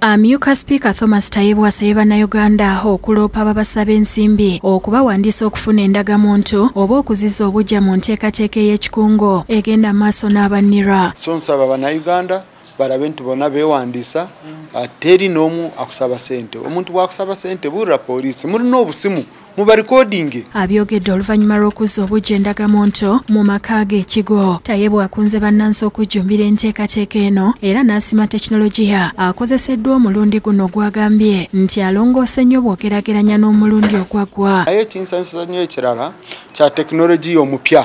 Amyuka Speaker Thomas Tayebwa asabye bannayuganda okuloopa ababasaba ensimbi okubawandiisa okufuna endagamuntu oba okuziza obujja mu nteekateeka y'ekikungo egenda maaso n'abannira. So nsaba bannayuganda balabe nti bonna beewandiisa teri n'omu akusaba ssente. Omuntu bw'akusaba ssente buulira poliisi mulina obusimu muba recording. Abyogedde oluvannyuma lw'okuzza obujja endagamuntu mu maka g'ekigo. Tayebwa akunze bannansi okujjumbira enteekateeka eno era n'asima tekinologiya akozeseddwa omulundi guno gwagambye nti alongoose nnyo bw'ogeraageranya n'omulundi ogwaggwa. Naye ekinsanyusa nnyo ekirala kya tekinologiya omupya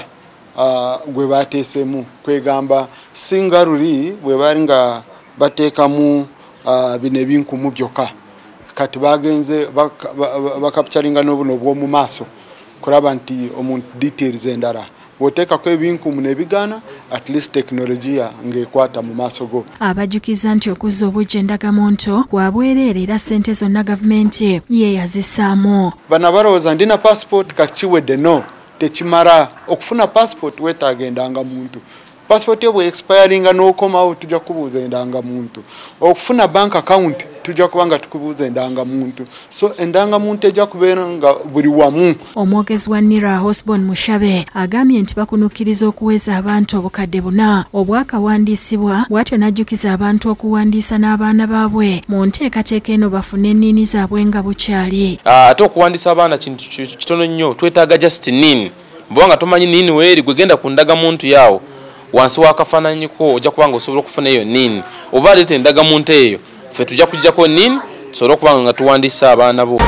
gwe bateesemu kwegamba singa luli bwe bali nga bateekamu bino ebinkumu byokka kati bagenze bakapcharinga n'obuno bw'omu maaso kuraba nti omuntu details endala bw'oteekako ebinkumu n'ebigaana at least tekinologiya ng'ekwata mu maaso go. Abajjukiza nti okuzza obujja endagamuntu bwa bwereere era ssente zonna gavumenti ye yazissaamu. Bano balowooza ndina passport kati kiwedde no tekimala okufuna passport weetaaga endangamuntu. Passport yo bwe expiringa n'okomawo tujja kubuuza endangamuntu. Okufuna bank account tujja kubanga tukubuuza endangamuntu. So endangamuntu ejja kubeera nga buli wamu. Omwogezi wa NIRA Osborn Mushabe agambye nti bakunukkiriza okuweza abantu obukadde buna obwakawandiisibwa bw'atyo n'ajjukiza abantu okuwandiisa n'abaana baabwe mu nteekateeka eno bafune enniini zaabwe nga bukyali. Ate okuwandiisa abaana kintu kitono nnyo twetaaga just nini bwanga tomanyi nini weeri gwegenda ku ndagamuntu yaawo wansi wakafananyiko ojja kubanga osobola okufuna eyo nini oba leeta endagamuntu eyo ffe tujja kujjako nini tusobole okubanga nga tuwandiisa abaana bo.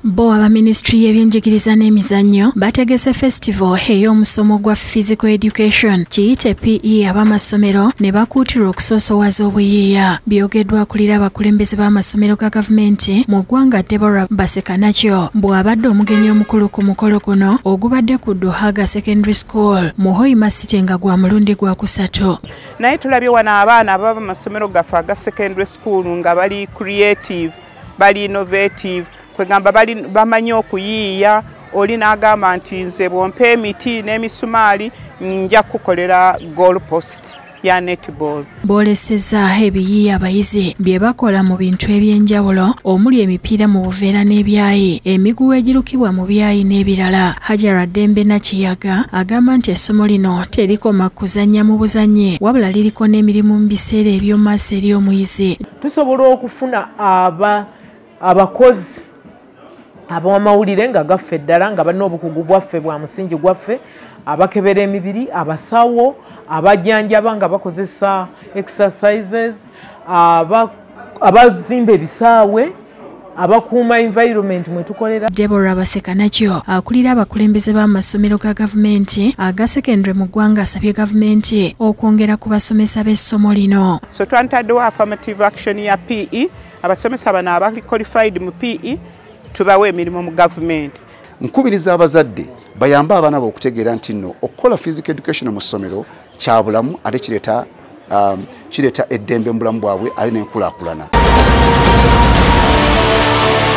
Bo aba ministry y'ebyenjigiriza n'emizannyo bategese festival ey'omusomo gwa physical education kiyite PE ab'amasomero ne bakuutirwa okusoosowaza obuyiiya. Byogeddwa akulira abakulembeze b'amasomero ga gavumenti mu ggwanga Deborah Basekanakyo bw'abadde omugenyi omukulu ku mukolo guno ogubadde ku Duhaga Secondary School mu Hoima City nga gwa mulundi gwa kusatu. Naye tulabye wano abaana abava mu masomero gaffe aga secondary school nga bali creative, bali innovative, kwegamba bamanyi okuyiiya. Oli n'agamba nti nze bw'ompa emiti n'emisumaali nja kukolera goal post ya netball. Boolesezza ebiyiiya abayizi bye bakola mu bintu eby'enjawulo omuli emipiira mu buveera n'ebyayi, emiguwa egirukibwa mu byayi n'ebirala. Hajara Dembe Nakiyaga agamba nti essomo lino terikoma kuzannya mu buzannye wabula liriko n'emirimu mu biseera eby'omu maaso eri omuyizi. Tusobola okufuna abakozi ab'amawulire nga gaffe ddala nga balina obukugu bwaffe bwa musingi gwaffe, abakebera emibiri, abasawo, abajjanjaba nga bakozesa exercises, abazimba ebisaawe, abakuuma environment mwe tukolera. Deborah Basekanakyo akulira abakulembeze b'amasomero ga gavumenti aga secondary mu ggwanga asabye gavumenti okwongera ku basomesa b'essomo lino. So twantaddewo affirmative action ya PE abasomesa bano abali qualified mu PE tubawe emirimu mu gavumenti. Nkubiriza abazadde bayambe abaana bo okutegeera nti nno okukola physical education mu ssomero kya bulamu ate kireeta eddembe mu bulamu bwabwe ali n'enkulaakulana.